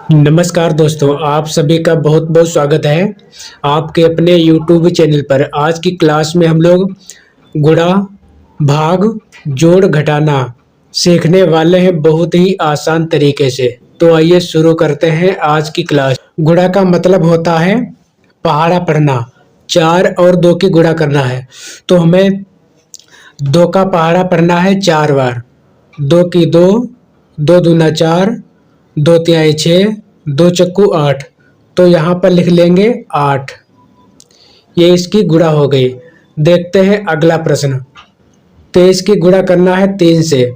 नमस्कार दोस्तों, आप सभी का बहुत बहुत स्वागत है आपके अपने YouTube चैनल पर। आज की क्लास में हम लोग गुणा, भाग, जोड़, घटाना सीखने वाले हैं बहुत ही आसान तरीके से। तो आइए शुरू करते हैं आज की क्लास। गुणा का मतलब होता है पहाड़ा पढ़ना। 4 और 2 की गुणा करना है तो हमें 2 का पहाड़ा पढ़ना है 4 बार। 2 की 2, 2 दूना 4, 2 तिहाई 6, 2 चक्कू 8। तो यहाँ पर लिख लेंगे 8। ये इसकी गुणा हो गई। देखते हैं अगला प्रश्न। 23 की गुणा करना है 3 से।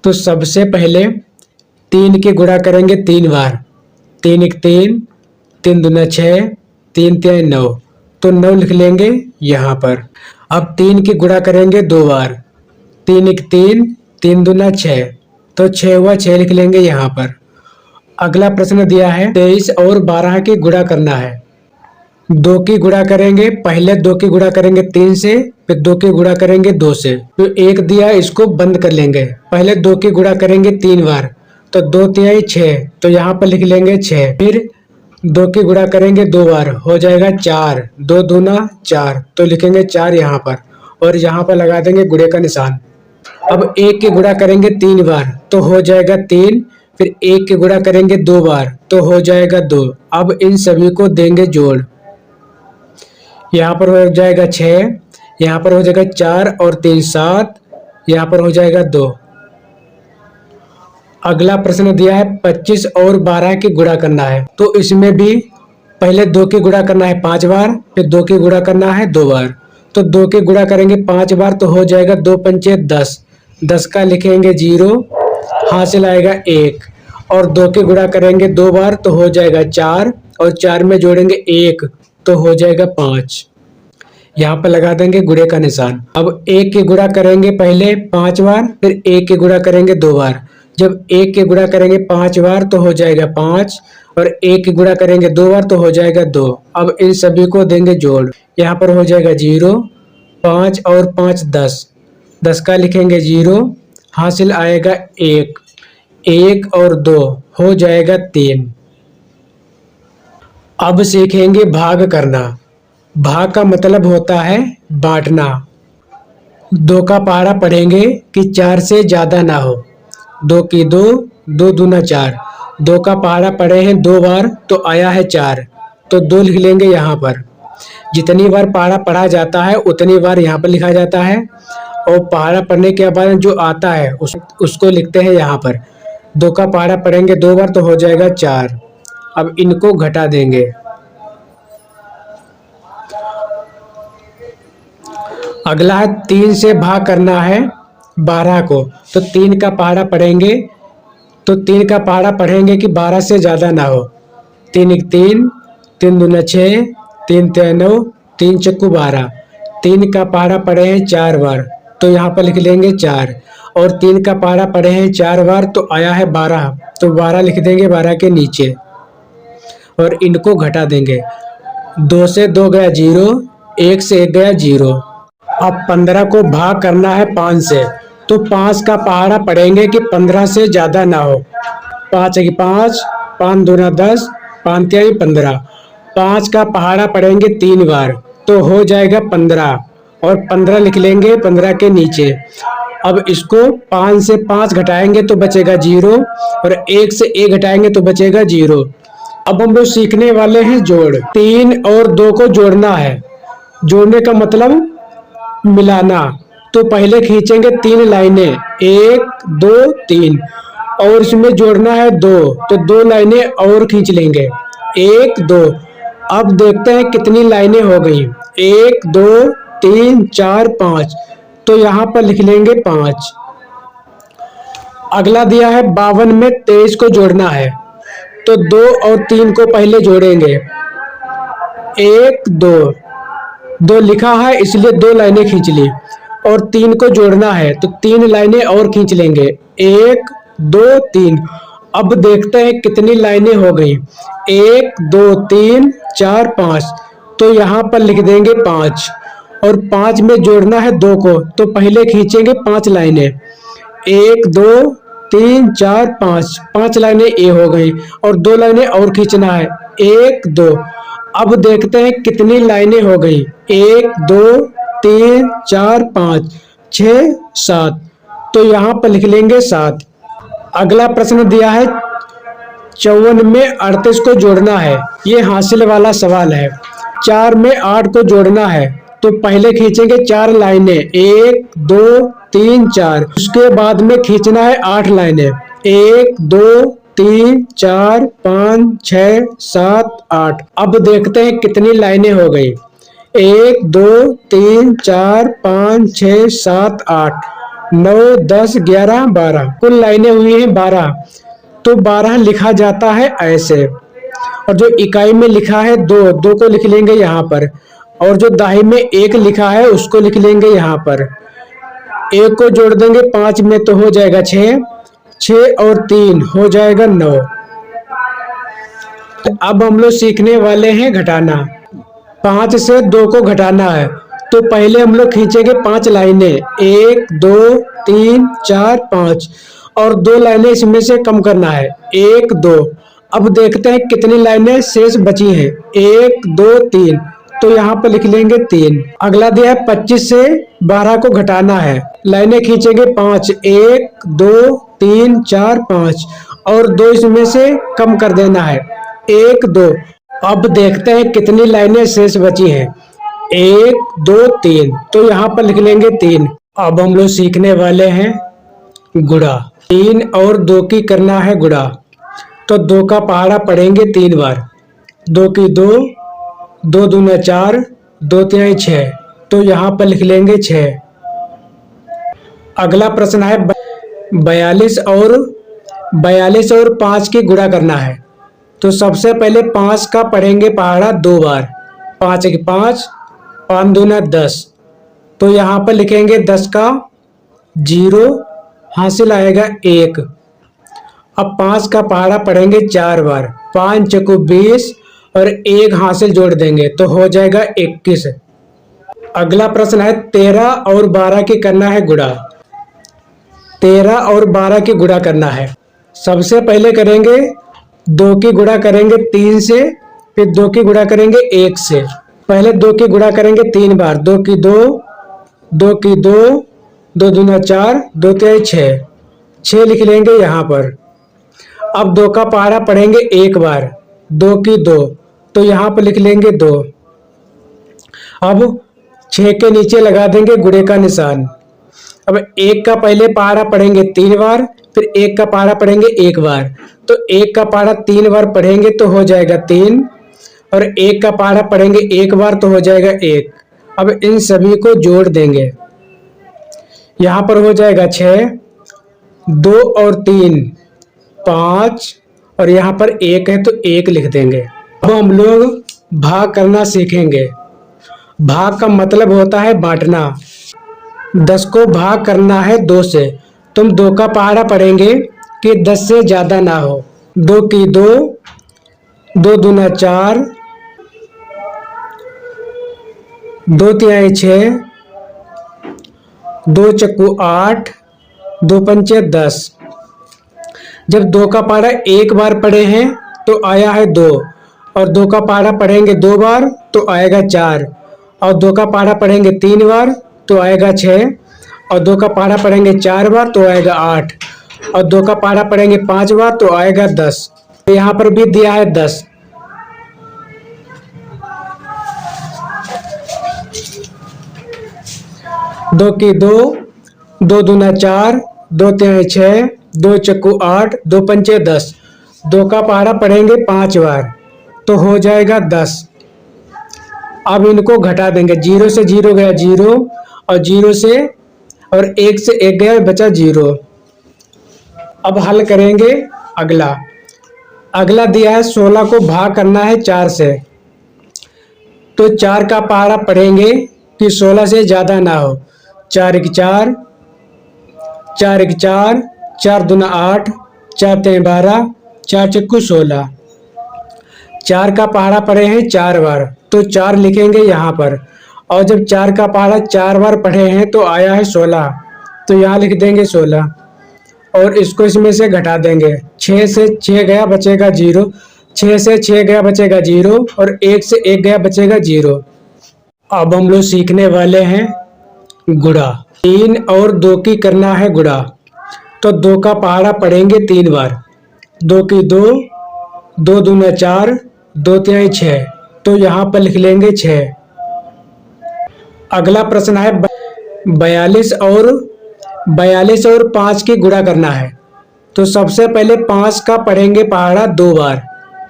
तो सबसे पहले 3 की गुणा करेंगे 3 बार। 3 एक 3, 3 दूना 6, 3 तिहाई 9। तो 9 लिख लेंगे यहाँ पर। अब 3 की गुणा करेंगे 2 बार। 3 एक 3, 3 दूना 6। तो 6 हुआ, 6 लिख लेंगे यहाँ पर। अगला प्रश्न दिया है 23 और 12 की गुणा करना है। 2 की गुणा करेंगे, पहले 2 की गुणा करेंगे 3 से, फिर 2 की गुणा करेंगे 2 से। तो 1 दिया, इसको बंद कर लेंगे। पहले 2 की गुणा करेंगे 3 बार। तो 2 तिहाई 6। तो यहाँ पर लिख लेंगे 6। फिर 2 की गुणा करेंगे 2 बार, हो जाएगा 4। 2 दूना 4। तो लिखेंगे 4 यहाँ पर और यहाँ पर लगा देंगे गुणे का निशान। अब 1 की गुणा करेंगे 3 बार तो हो जाएगा 3। फिर 1 की गुणा करेंगे 2 बार तो हो जाएगा 2। अब इन सभी को देंगे जोड़। यहाँ पर हो जाएगा 6, यहाँ पर हो जाएगा 4 और 3 7, यहाँ पर हो जाएगा 2। अगला प्रश्न दिया है 25 और 12 की गुणा करना है। तो इसमें भी पहले 2 की गुणा करना है 5 बार, फिर 2 की गुणा करना है 2 बार। तो 2 की गुणा करेंगे 5 बार तो हो जाएगा 2 पंचे 10। 10 का लिखेंगे 0, हासिल आएगा 1। और 2 की गुणा करेंगे 2 बार तो हो जाएगा 4 और 4 में जोड़ेंगे 1 तो हो जाएगा 5। यहाँ पर लगा देंगे गुणे का निशान। अब 1 की गुणा करेंगे पहले 5 बार, फिर 1 की गुणा करेंगे 2 बार। जब 1 की गुणा करेंगे 5 बार तो हो जाएगा 5 और 1 की गुणा करेंगे 2 बार तो हो जाएगा 2। अब इन सभी को देंगे जोड़। यहाँ पर हो जाएगा 0, 5 और 5 10। 10 का लिखेंगे 0, हासिल आएगा 1। 1 और 2 हो जाएगा 3। अब सीखेंगे भाग करना। भाग का मतलब होता है बांटना। 2 का पहाड़ा पढ़ेंगे कि 4 से ज्यादा ना हो। 2 की 2, 2 दूना 4। 2 का पहाड़ा पढ़े हैं 2 बार तो आया है 4। तो 2 लिख लेंगे यहाँ पर। जितनी बार पहाड़ा पढ़ा जाता है उतनी बार यहाँ पर लिखा जाता है और पहाड़ा पढ़ने के बाद जो आता है उसको लिखते हैं यहाँ पर। 2 का पहाड़ा पढ़ेंगे 2 बार तो हो जाएगा 4। अब इनको घटा देंगे। अगला है 3 से भाग करना है 12 को। तो 3 का पहाड़ा पढ़ेंगे तो 3 का पहाड़ा पढ़ेंगे कि 12 से ज़्यादा ना हो। 3 एक 3, 3 दूना 6, 3 तिहाई 9, 3 चक्कू 12। 3 का पहाड़ा पढ़े हैं 4 बार तो यहाँ पर लिख लेंगे 4। और 3 का पहाड़ा पढ़े हैं 4 बार तो आया है 12 तो 12 लिख देंगे 12 के नीचे और इनको घटा देंगे। 2 से 2 गया 0, 1 से 1 गया 0। अब 15 को भाग करना है 5 से। तो 5 का पहाड़ा पढ़ेंगे कि 15 से ज़्यादा ना हो। 5 एक 5, 5 दूना 10, 5 तिहाई 15। 5 का पहाड़ा पढ़ेंगे 3 बार तो हो जाएगा 15 और 15 लिख लेंगे 15 के नीचे। अब इसको 5 से 5 घटाएंगे तो बचेगा 0 और 1 से 1 घटाएंगे तो बचेगा 0। अब हम लोग सीखने वाले हैं जोड़। 3 और 2 को जोड़ना है। जोड़ने का मतलब मिलाना। तो पहले खींचेंगे 3 लाइनें, 1 2 3 और इसमें जोड़ना है 2 तो 2 लाइनें और खींच लेंगे, 1 2। अब देखते हैं कितनी लाइनें हो गई। 1 2 3 4 5। तो यहाँ पर लिख लेंगे 5। अगला दिया है 52 में 23 को जोड़ना है। तो 2 और 3 को पहले जोड़ेंगे, 1 2। 2 लिखा है इसलिए 2 लाइनें खींच ली और 3 को जोड़ना है तो 3 लाइनें और खींच लेंगे, 1 2 3। अब देखते हैं कितनी लाइनें हो गई, 1 2 3 4 5। तो यहाँ पर लिख देंगे 5 और 5 में जोड़ना है 2 को तो पहले खींचेंगे 5 लाइनें, 1 2 तीन चार पाँच, 5 लाइनें ए हो गई और 2 लाइनें और खींचना है, 1 2। अब देखते हैं कितनी लाइनें हो गई, 1 2 3 4 5 6 7, तो यहाँ पर लिख लेंगे 7। अगला प्रश्न दिया है 54 में 38 को जोड़ना है, ये हासिल वाला सवाल है। 4 में 8 को जोड़ना है, तो पहले खींचेंगे 4 लाइनें, 1 2 3 4, उसके बाद में खींचना है 8 लाइनें, 1 2 3 4 5 6 7 8। अब देखते हैं कितनी लाइनें हो गई, 1 2 3 4 5 6 7 8 9 10 11 12, कुल लाइनें हुई हैं 12। तो 12 लिखा जाता है ऐसे, और जो इकाई में लिखा है 2, 2 को लिख लेंगे यहाँ पर, और जो दाही में 1 लिखा है उसको लिख लेंगे यहाँ पर। 1 को जोड़ देंगे 5 में तो हो जाएगा 6, 6 और 3 हो जाएगा 9। तो अब हम लोग सीखने वाले हैं घटाना। 5 से 2 को घटाना है, तो पहले हम लोग खींचेंगे 5 लाइनें, 1 2 3 4 5, और 2 लाइनें इसमें से कम करना है, 1 2। अब देखते हैं कितनी लाइनें शेष बची हैं, 1 2 3, तो यहाँ पर लिख लेंगे 3। अगला दिया है 25 से 12 को घटाना है, लाइनें खींचेंगे 5, 1 2 3 4 5, और 2 इसमें से कम कर देना है, 1 2। अब देखते हैं कितनी लाइनें शेष बची हैं, 1 2 3, तो यहाँ पर लिख लेंगे 3। अब हम लोग सीखने वाले हैं गुणा। 3 और 2 की करना है गुणा, तो 2 का पहाड़ा पढ़ेंगे 3 बार, 2 की 2, 2 दूना 4, 2 तिहाई 6, तो यहाँ पर लिख लेंगे 6। अगला प्रश्न है 42 और 5 की गुणा करना है, तो सबसे पहले 5 का पढ़ेंगे पहाड़ा 2 बार, 5 एक 5, 5 दूना 10, तो यहाँ पर लिखेंगे 10 का 0, हासिल आएगा 1। अब 5 का पहाड़ा पढ़ेंगे 4 बार, 5 चौको 20 और 1 हासिल जोड़ देंगे तो हो जाएगा 21। अगला प्रश्न है 13 और 12 की करना है गुणा। 13 और 12 की गुणा करना है, सबसे पहले करेंगे 2 की गुणा करेंगे 3 से, फिर 2 की गुणा करेंगे 1 से। पहले 2 की गुणा करेंगे 3 बार, 2 की 2, 2 की 2, 2 दूना 4, 2 तिहाई 6, 6 लिख लेंगे यहाँ पर। अब 2 का पहाड़ा पढ़ेंगे 1 बार, 2 की 2, तो यहाँ पर लिख लेंगे 2। अब 6 के नीचे लगा देंगे गुणे का निशान। अब 1 का पहले पहाड़ा पढ़ेंगे 3 बार, फिर 1 का पहाड़ा पढ़ेंगे 1 बार, तो 1 का पहाड़ा 3 बार पढ़ेंगे तो हो जाएगा 3, और 1 का पहाड़ा पढ़ेंगे 1 बार तो हो जाएगा 1। अब इन सभी को जोड़ देंगे, यहाँ पर हो जाएगा 6, 2 और 3 5, और यहाँ पर 1 है तो 1 लिख देंगे। अब हम लोग भाग करना सीखेंगे। भाग का मतलब होता है बांटना। 10 को भाग करना है 2 से, तुम 2 का पहाड़ा पढ़ेंगे कि 10 से ज़्यादा ना हो, 2 की 2, 2 दूना 4, 2 तिहाई 6, 2 चक्कू 8, 2 पंचे 10। जब 2 का पहाड़ा 1 बार पढ़े हैं तो आया है 2, और 2 का पहाड़ा पढ़ेंगे 2 बार तो आएगा 4, और 2 का पहाड़ा पढ़ेंगे 3 बार तो आएगा 6, और 2 का पहाड़ा पढ़ेंगे 4 बार तो आएगा 8, और 2 का पहाड़ा पढ़ेंगे 5 बार तो आएगा 10। तो यहाँ पर भी दिया है 10। दो की 2, 2 दूना 4, 2 तिहाई 6, 2 चक्कू 8, 2 पंचे 10, 2 का पहाड़ा पढ़ेंगे 5 बार तो हो जाएगा 10। अब इनको घटा देंगे, 0 से 0 गया 0, और 0 से और 1 से 1 गया बचा 0। अब हल करेंगे अगला दिया है 16 को भाग करना है 4 से, तो 4 का पहाड़ा पढ़ेंगे कि 16 से ज़्यादा ना हो, 4 एक 4, 4 एक 4, 4 दूना 8, 4 तिहाई 12, 4 चक्कू 16। 4 का पहाड़ा पढ़े हैं 4 बार तो 4 लिखेंगे यहाँ पर, और जब 4 का पहाड़ा 4 बार पढ़े हैं तो आया है 16, तो यहाँ लिख देंगे 16। और इसको इसमें से घटा देंगे। 6 से 6 गया बचेगा 0, 6 से 6 गया बचेगा 0 और 1 से 1 गया बचेगा 0। अब हम लोग सीखने वाले हैं गुणा। 3 और 2 की करना है गुणा, तो 2 का पहाड़ा पढ़ेंगे 3 बार। 2 की 2, 2 दूना 4, 2 तिहाई 6, तो यहाँ पर लिख लेंगे 6। अगला प्रश्न है 42 और 5 की गुणा करना है। तो सबसे पहले 5 का पढ़ेंगे पहाड़ा 2 बार।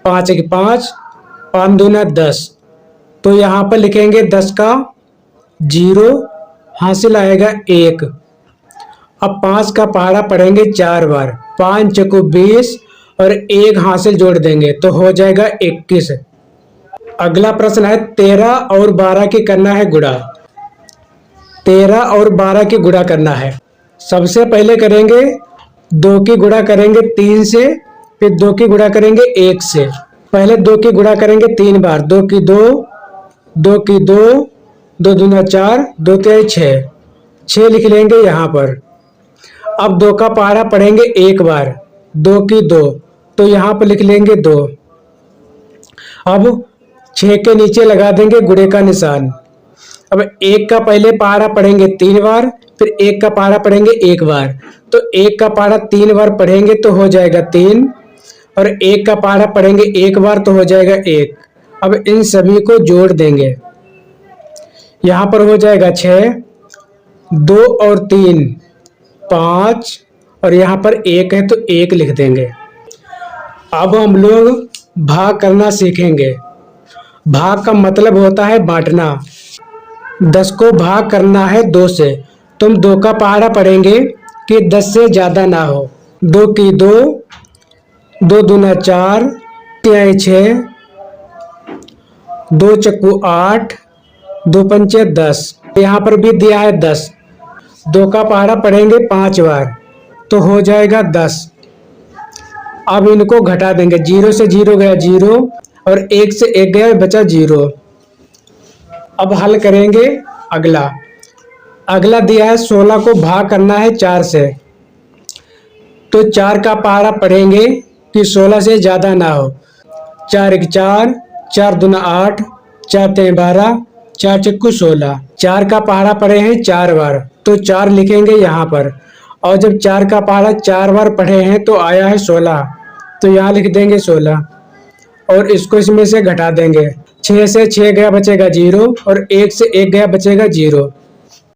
5 की 5, 5 दूना 10, तो यहाँ पर लिखेंगे 10 का 0, हासिल आएगा 1। अब 5 का पहाड़ा पढ़ेंगे 4 बार। 5 चौको 20 और 1 हासिल जोड़ देंगे तो हो जाएगा 21। अगला प्रश्न है 13 और 12 की करना है गुणा। 13 और 12 की गुणा करना है। सबसे पहले करेंगे 2 की गुणा करेंगे 3 से, फिर 2 की गुणा करेंगे 1 से। पहले 2 की गुणा करेंगे 3 बार। 2 की 2, 2 की 2, 2 दूना 4, 2 तिहाई 6, 6 लिख लेंगे यहाँ पर। अब 2 का पहाड़ा पढ़ेंगे 1 बार। 2 की 2, तो यहाँ पर लिख लेंगे 2। अब 6 के नीचे लगा देंगे गुणे का निशान। अब 1 का पहले पहाड़ा पढ़ेंगे 3 बार, फिर 1 का पहाड़ा पढ़ेंगे 1 बार। तो 1 का पहाड़ा 3 बार पढ़ेंगे तो हो जाएगा 3, और 1 का पहाड़ा पढ़ेंगे 1 बार तो हो जाएगा 1। अब इन सभी को जोड़ देंगे। यहाँ पर हो जाएगा 6, 2 और 3 5, और यहाँ पर 1 है तो 1 लिख देंगे। अब हम लोग भाग करना सीखेंगे। भाग का मतलब होता है बांटना। 10 को भाग करना है 2 से। तुम 2 का पहाड़ा पढ़ेंगे कि 10 से ज़्यादा ना हो। 2 की 2, 2 दूना 4, तिहाई 6, 2 चक्कू 8, 2 पंचे 10, यहाँ पर भी दिया है 10। 2 का पहाड़ा पढ़ेंगे 5 बार तो हो जाएगा 10। अब इनको घटा देंगे। 0 से 0 गया 0 और 1 से 1 गया बचा 0। अब हल करेंगे। अगला दिया है 16 को भाग करना है 4 से। तो 4 का पहाड़ा पढ़ेंगे कि 16 से ज़्यादा ना हो। 4 एक 4, 4 दूना 8, 4 तिहाई 12, 4 चक्कू 16। 4 का पहाड़ा पढ़े हैं 4 बार, तो 4 लिखेंगे यहाँ पर। और जब 4 का पहाड़ा 4 बार पढ़े हैं तो आया है 16, तो यहाँ लिख देंगे 16 और इसको इसमें से घटा देंगे। 6 से 6 गया बचेगा 0 और 1 से 1 गया बचेगा 0।